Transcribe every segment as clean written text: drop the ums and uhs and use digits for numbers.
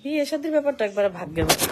বিয়ে শাদীর ব্যাপারটা একবারে ভাগ্যের ব্যাপার।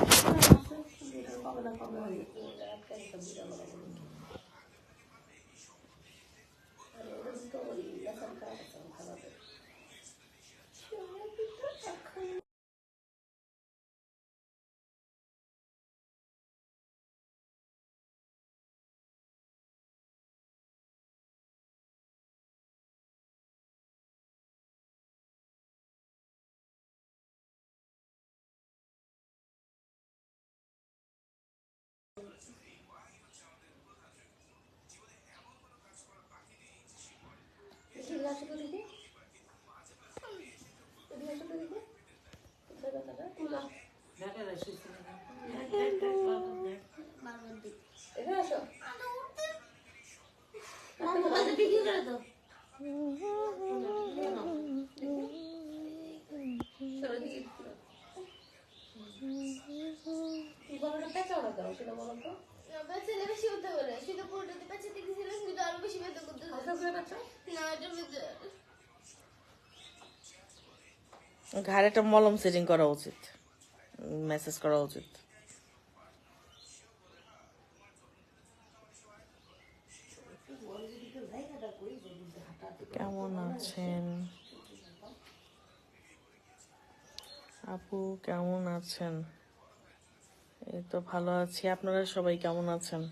ঘাড়ে একটা মলম সেটিং করা উচিত, মেসেজ করা উচিত। কেমন আছেন আপু, কেমন আছেন? এই তো ভালো আছি, আপনারা সবাই কেমন আছেন?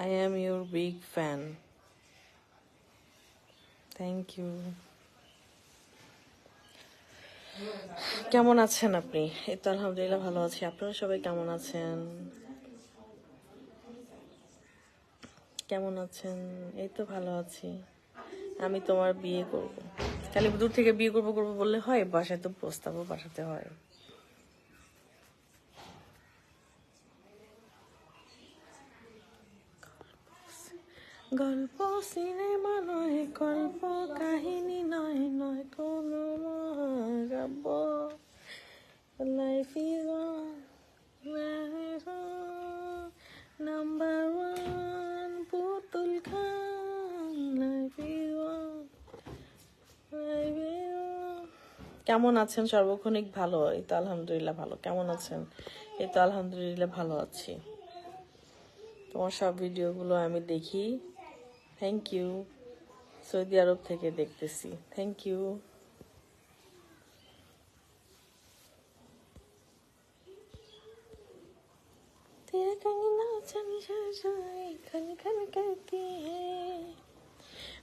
I am your big fan. Thank you. কেমন আছেন আপনি? এই তো আলহামদুলিল্লাহ ভালো আছি, আপনারা সবাই কেমন আছেন? কেমন আছেন? এই তো ভালো আছি। আমি তোমার বিয়ে করব। খালি দূর থেকে বিয়ে করবো করবো বললে হয়? বাসায় তো প্রস্তাবও পাঠাতে হয়। গল্প সিনেমা নয়, গল্প কাহিনী নয়, নয় কোনো মহাকাব্য। লাইফ ইজ নাম্বার ওয়ান পুতুল খান। লাইফ ইজ কেমন আছেন সর্বক্ষণিক? ভালো, এই তো আলহামদুলিল্লাহ ভালো। কেমন আছেন? এই তো আলহামদুলিল্লাহ ভালো আছি। তোমার সব ভিডিওগুলো আমি দেখি। Thank you. সৌদি আরব থেকে দেখতেছি, থ্যাংক ইউ। तेरा कंगना खन खन करती है,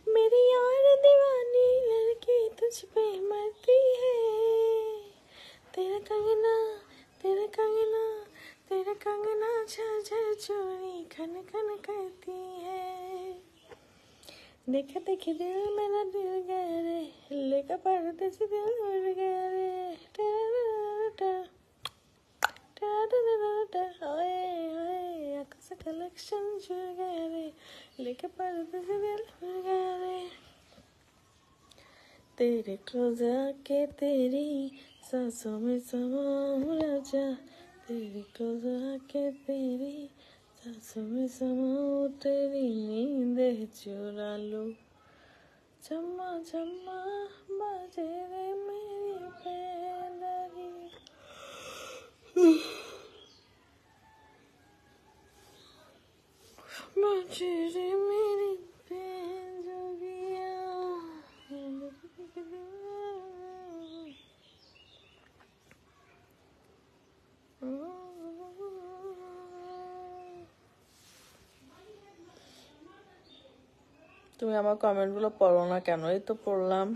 मेरी यार दीवानी लड़की तुझ पे मरती है। तेरा कंगना झर चोरी खन खन करती है। देखा देखी दिल मेरा दिल गया रे, लेकर परदेसी दिल उड़ गया रे। कलेक्शन जुड़ गया रे, लेके परदेसी दिल उड़ गया रे। तेरे क्लोज आके तेरी सांसों में समाऊं राजा, तेरे क्लोज आके तेरी सांसों में समाऊं, तेरी नींद चुरा लूं। चम्मा चम्मा बाजे रे मेरी पेंदरी, बाजे रे मेरी पेंजोगिया। তুমি আমার কমেন্টগুলো পড়ো না কেন? এই তো পড়লাম।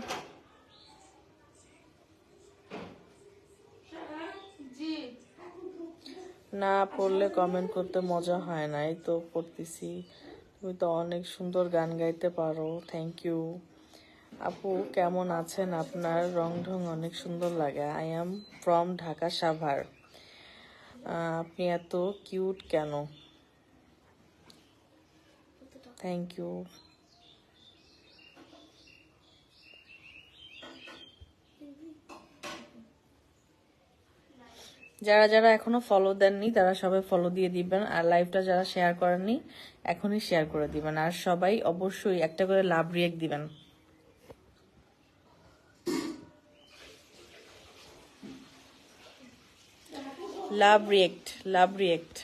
না পড়লে কমেন্ট করতে মজা হয় না, এই তো পড়তেছি। তুমি তো অনেক সুন্দর গান গাইতে পারো, থ্যাংক ইউ। আপু কেমন আছেন? আপনার রং ঢং অনেক সুন্দর লাগে। I am from Dhaka Savar. আপনি এত কিউট কেন? Thank you. যারা যারা এখনো ফলো দেননি তারা সবাই ফলো দিয়ে দিবেন, আর লাইভটা যারা শেয়ার করেননি এখনই শেয়ার করে দিবেন, আর সবাই অবশ্যই একটা করে লাভ রিয়েক্ট দিবেন। Love react, love react.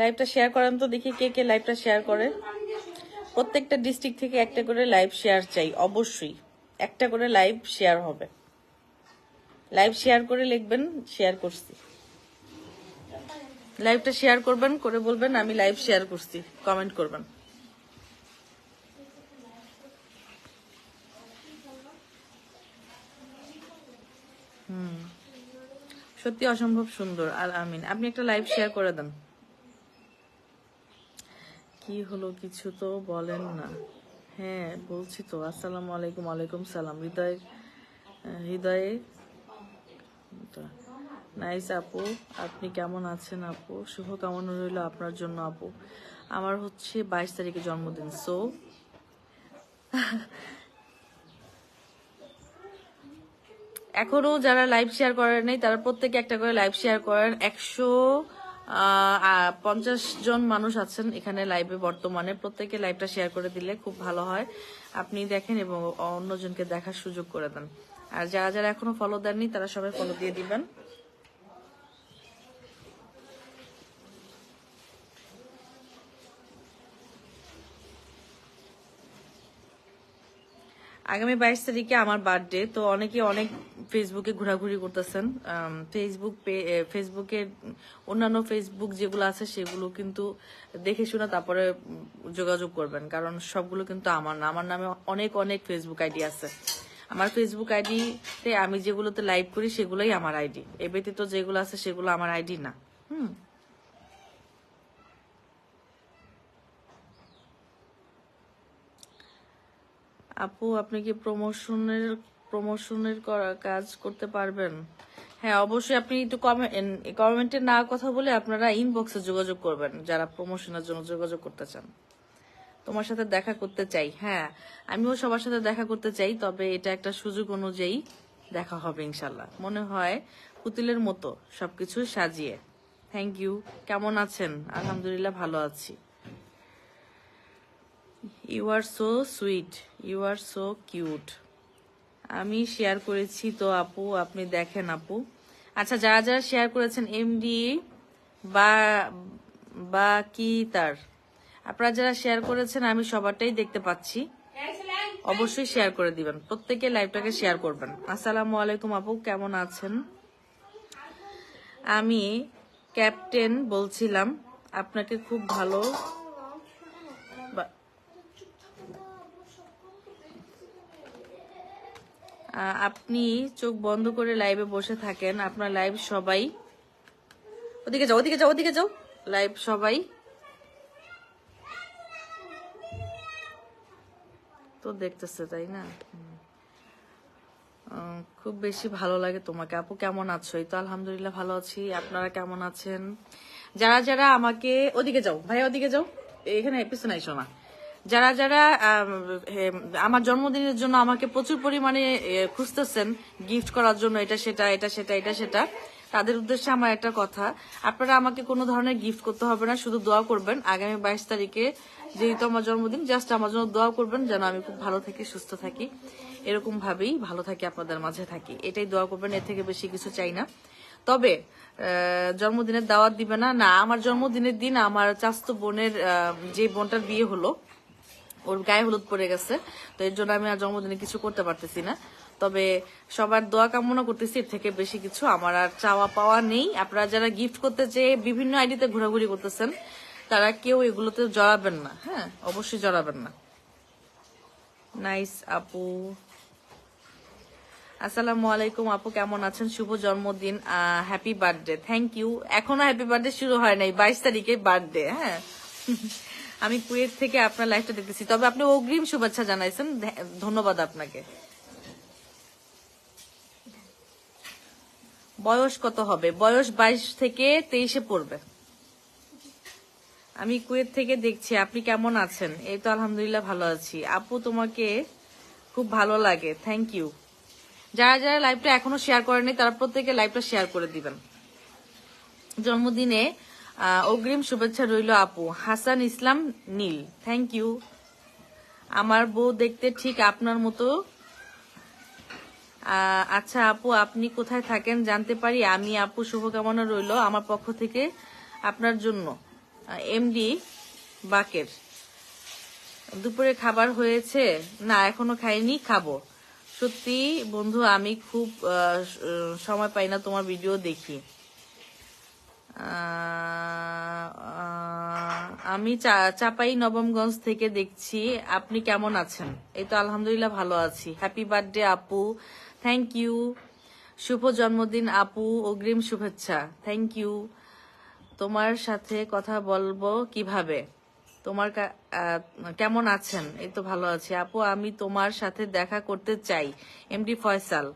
লাইভটা শেয়ার করেন তো দেখি কে কে লাইভটা শেয়ার করে। প্রত্যেকটা ডিস্ট্রিক্ট থেকে একটা করে লাইভ শেয়ার চাই, অবশ্যই একটা করে লাইভ শেয়ার হবে। লাইভ শেয়ার করে লিখবেন শেয়ার করছি। লাইভটা শেয়ার করবেন, করে বলবেন আমি লাইভ শেয়ার করছি, কমেন্ট করবেন। সত্যি অসম্ভব সুন্দর, আল আমিন। আপনি একটা লাইভ শেয়ার করে দেন। কি হলো কিছু তো বলেন না। হ্যাঁ বলছি তো। আসসালামু আলাইকুম। ওয়ালাইকুম সালাম। হৃদয়ে হৃদয়ে নাইস আপু, আপনি কেমন আছেন আপু? শুভ কামনা রইল আপনার জন্য আপু। আমার হচ্ছে 22 তারিখে জন্মদিন, সো এখনো যারা লাইভ শেয়ার করেন নাই তারা প্রত্যেকে একটা করে লাইভ শেয়ার করেন। 150 জন মানুষ আছেন এখানে লাইভে বর্তমানে। প্রত্যেকে লাইভটা শেয়ার করে দিলে খুব ভালো হয়। আপনি দেখেন এবং অন্যজনকে দেখার সুযোগ করে দেন। আর যারা যারা এখনো ফলো দেননি তারা সবাই ফলো দিয়ে দিবেন। আগামী 22 তারিখে আমার বার্থডে, তো অনেকে অনেক ফেসবুকে ঘোরাঘুরি করতেছেন। ফেসবুকে অন্যান্য ফেসবুক যেগুলো আছে সেগুলো কিন্তু দেখে শুনে তারপরে যোগাযোগ করবেন, কারণ সবগুলো কিন্তু আমার না। আমার নামে অনেক অনেক ফেসবুক আইডি আছে। আমার ফেসবুক আইডিতে আমি যেগুলোতে লাইভ করি সেগুলোই আমার আইডি, এ ব্যতীত যেগুলো আছে সেগুলো আমার আইডি না। আপু আপনি কি প্রমোশনের কাজ করতে পারবেন? হ্যাঁ অবশ্যই। আপনি একটু কমেন্টে না কথা বলে আপনারা ইনবক্সে যোগাযোগ করবেন যারা প্রমোশনের জন্য যোগাযোগ করতে চান। তোমার সাথে দেখা করতে চাই। হ্যাঁ আমিও সবার সাথে দেখা করতে চাই, তবে এটা একটা সুযোগ অনুযায়ী দেখা হবে ইনশাল্লাহ। মনে হয় পুতুলের মতো সবকিছু সাজিয়ে। Thank you. কেমন আছেন? আলহামদুলিল্লাহ ভালো আছি। You are so sweet, you are so cute. আমি শেয়ার করেছি তো আপু, আপনি দেখেন আপু। আচ্ছা যারা যারা শেয়ার করেছেন এমডি বা বা কি তার, আপনারা যারা শেয়ার করেছেন আমি সবারটাই দেখতে পাচ্ছি। অবশ্যই শেয়ার করে দিবেন, প্রত্যেকে লাইভটাকে শেয়ার করবেন। আসসালামু আলাইকুম আপু, কেমন আছেন? আমি ক্যাপ্টেন বলছিলাম, আপনাকে খুব ভালো। আপনি চোখ বন্ধ করে লাইভে বসে থাকেন, আপনার লাইভ সবাই ওদিকে যাও, ওদিকে যাও, ওদিকে যাও, লাইভ সবাই তো দেখতেছে তাই না? খুব বেশি ভালো লাগে তোমাকে আপু। কেমন আছো? এই তো আলহামদুলিল্লাহ ভালো আছি। আপনারা কেমন আছেন? যারা যারা আমাকে, ওদিকে যাও ভাই, ওদিকে যাও, এখানে পিছনে আইসো না। যারা যারা আমার জন্মদিনের জন্য আমাকে প্রচুর পরিমাণে খুঁজতেছেন গিফট করার জন্য, এটা সেটা এটা সেটা এটা সেটা, তাদের উদ্দেশ্যে আমার একটা কথা, আপনারা আমাকে কোনো ধরনের গিফট করতে হবে না, শুধু দোয়া করবেন। আগামী 22 তারিখে যেহেতু আমার জন্মদিন, জাস্ট আমার জন্য দোয়া করবেন যেন আমি খুব ভালো থাকি, সুস্থ থাকি, এরকম ভাবেই ভালো থাকি, আপনাদের মাঝে থাকি, এটাই দোয়া করবেন। এর থেকে বেশি কিছু চাই না। তবে জন্মদিনের দাওয়াত দিবে না? না, আমার জন্মদিনের দিন আমার চাচাতো বোনের যে বোনটার বিয়ে হলো, ওর গায়ে হলুদ পড়ে গেছে, তো এর জন্য আমি আর জন্মদিনে কিছু করতে পারতেছি না। তবে সবার দোয়া কামনা করতেছি, এর থেকে বেশি কিছু আমার আর চাওয়া পাওয়া নেই। আপনারা যারা গিফট করতে চেয়ে বিভিন্ন আইডিতে ঘোরাঘুরি করতেছেন তারা কেউ এগুলোতে জড়াবেন না। হ্যাঁ অবশ্যই জড়াবেন না। নাইস আপু। আসসালামু আলাইকুম আপু, কেমন আছেন? শুভ জন্মদিন, হ্যাপি বার্থডে। Thank you. এখনো হ্যাপি বার্থডে শুরু হয় নাই, 22 তারিখে বার্থডে। হ্যাঁ আমি কুয়েত থেকে আপনার লাইভটা দেখতেছি, তবে আপনি অগ্রিম শুভেচ্ছা জানাইছেন, ধন্যবাদ আপনাকে। বয়স কত হবে? বয়স 22 থেকে 23-এ পড়বে। আমি কুয়েত থেকে দেখছি, আপনি কেমন আছেন? এই তো আলহামদুলিল্লাহ ভালো আছি। আপু তোমাকে খুব ভালো লাগে, থ্যাংক ইউ। যারা যারা লাইভটা এখনো শেয়ার করেনি তারা প্রত্যেকে লাইভটা শেয়ার করে দিবেন। জন্মদিনে অগ্রিম শুভেচ্ছা রইল আপু। হাসান ইসলাম নীল, থ্যাংক ইউ। আমার বউ দেখতে ঠিক আপনার মতো। আচ্ছা আপু, আপনি কোথায় থাকেন জানতে পারি? আমি আপু, শুভকামনা রইল আমার পক্ষ থেকে আপনার জন্য। এমডি বাকের। দুপুরে খাবার হয়েছে? না, এখনো খাইনি, খাবো। সত্যি বন্ধু, আমি খুব সময় পাই না তোমার ভিডিও দেখি। আমি চাপাই নবমগঞ্জ থেকে দেখছি। আপনি কেমন আছেন? এই তো আলহামদুলিল্লাহ ভালো আছি। হ্যাপি বার্থডে আপু, থ্যাংক ইউ। শুভ জন্মদিন আপু, অগ্রিম শুভেচ্ছা, থ্যাংক ইউ। তোমার সাথে কথা বলবো কিভাবে? তোমার কেমন আছেন? এই তো ভালো আছি আপু, আমি তোমার সাথে দেখা করতে চাই। এমডি ফয়সাল,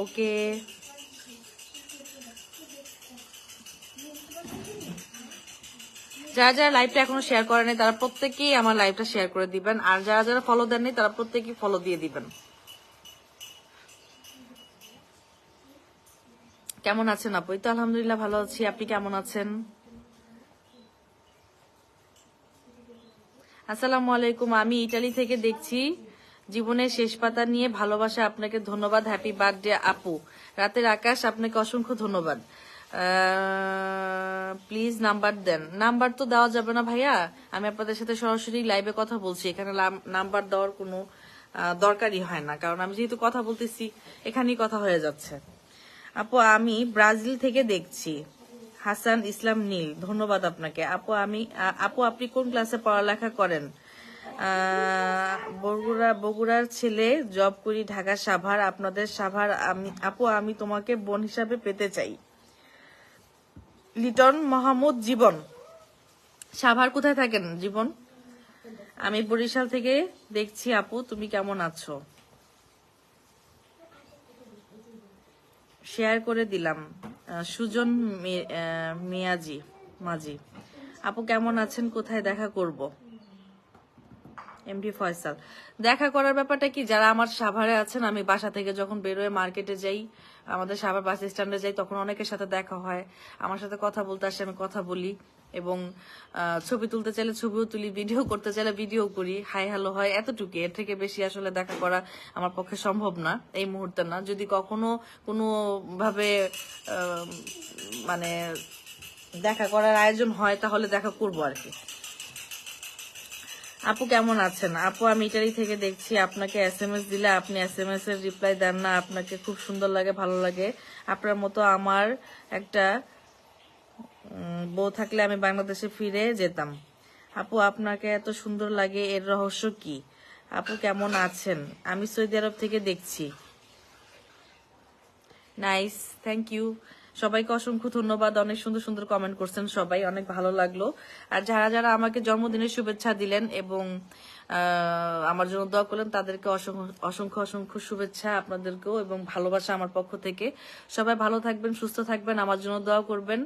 ওকে। যারা যারা লাইভটা এখনো শেয়ার করেনি তারা প্রত্যেকেই আমার লাইভটা শেয়ার করে দিবেন, আর যারা যারা ফলো দেননি তারা প্রত্যেকেই ফলো দিয়ে দিবেন। কেমন আছেন আপু? এই তো আলহামদুলিল্লাহ ভালো আছি, আপনি কেমন আছেন? আসসালামু আলাইকুম, আমি ইটালি থেকে দেখছি। জীবনের শেষ পাতা নিয়ে ভালোবাসা, আপনাকে ধন্যবাদ। হ্যাপি বার্থডে আপু। রাতের আকাশ, আপনাকে অসংখ্য ধন্যবাদ। Please number then. নাম্বার তো দেওয়া যাবে না ভাইয়া, আমি আপনাদের সাথে সরাসরি লাইভে কথা বলছি, এখানে নাম্বার দেওয়ার কোনো দরকারই হয় না, কারণ আমি যেহেতু কথা বলতেছি এখানেই কথা হয়ে যাচ্ছে। আপু, আমি ব্রাজিল থেকে দেখছি। হাসান ইসলাম নীল, ধন্যবাদ আপনাকে। আপু আপনি কোন ক্লাসে পড়ালেখা করেন? বগুড়ার ছেলে, জব করি ঢাকা সাভার। আপনাদের সাভার। আপু, আমি তোমাকে বোন হিসাবে পেতে চাই। লিটন মাহমুদ জীবন। সাভার কোথায় থাকেন জীবন? আমি বরিশাল থেকে দেখছি। আপু তুমি কেমন আছো? শেয়ার করে দিলাম। সুজন মাঝি। আপু কেমন আছেন? কোথায় দেখা করব? এমডি ফয়সাল। দেখা করার ব্যাপারটা কি, যারা আমার সাভারে আছেন, আমি বাসা থেকে যখন বেরোয় মার্কেটে যাই, আমাদের সাভার বাস স্ট্যান্ডে যাই, তখন অনেকের সাথে দেখা হয়, আমার সাথে কথা বলতে আসে, আমি কথা বলি, এবং ছবি তুলতে চাইলে ছবিও তুলি, ভিডিও করতে চাইলে ভিডিও করি, হাই হ্যালো হয়, এতটুকু। এর থেকে বেশি আসলে দেখা করা আমার পক্ষে সম্ভব না এই মুহূর্তে, না। যদি কখনো কোনো ভাবে মানে দেখা করার আয়োজন হয় তাহলে দেখা করবো আর কি। আপু কেমন আছেন? আপু, আমি ইটালি থেকে দেখছি। আপনাকে SMS দিলে আপনি SMS এর রিপ্লাই দেন না। আপনাকে খুব সুন্দর লাগে, ভালো লাগে। আপনার মতো আমার একটা বউ থাকলে আমি বাংলাদেশে ফিরে যেতাম। আপু, আপনাকে এত সুন্দর লাগে, এর রহস্য কি? আপু কেমন আছেন? আমি সৌদি আরব থেকে দেখছি। Nice, thank you. সবাইকে অসংখ্য ধন্যবাদ, অনেক সুন্দর সুন্দর কমেন্ট করছেন সবাই, অনেক ভালো লাগলো। আর যারা যারা আমাকে জন্মদিনের শুভেচ্ছা দিলেন এবং আমার জন্য দোয়া করলেন, তাদেরকে অসংখ্য অসংখ্য শুভেচ্ছা আপনাদেরকেও, এবং ভালোবাসা আমার পক্ষ থেকে। সবাই ভালো থাকবেন, সুস্থ থাকবেন, আমার জন্য দোয়া করবেন।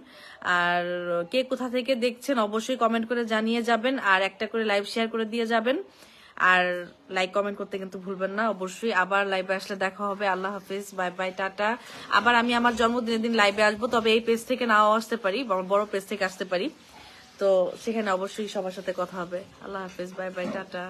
আর কে কোথা থেকে দেখছেন অবশ্যই কমেন্ট করে জানিয়ে যাবেন, আর একটা করে লাইভ শেয়ার করে দিয়ে যাবেন, আর লাইক কমেন্ট করতে কিন্তু ভুলবেন না অবশ্যই। আবার লাইভে আসলে দেখা হবে। আল্লাহ হাফিজ, বাই বাই, টাটা। আবার আমি আমার জন্মদিনের দিন লাইভে আসবো, তবে এই পেজ থেকে নাও আসতে পারি, বড় পেজ থেকে আসতে পারি, তো সেখানে অবশ্যই সবার সাথে কথা হবে। আল্লাহ হাফিজ, বাই বাই, টাটা।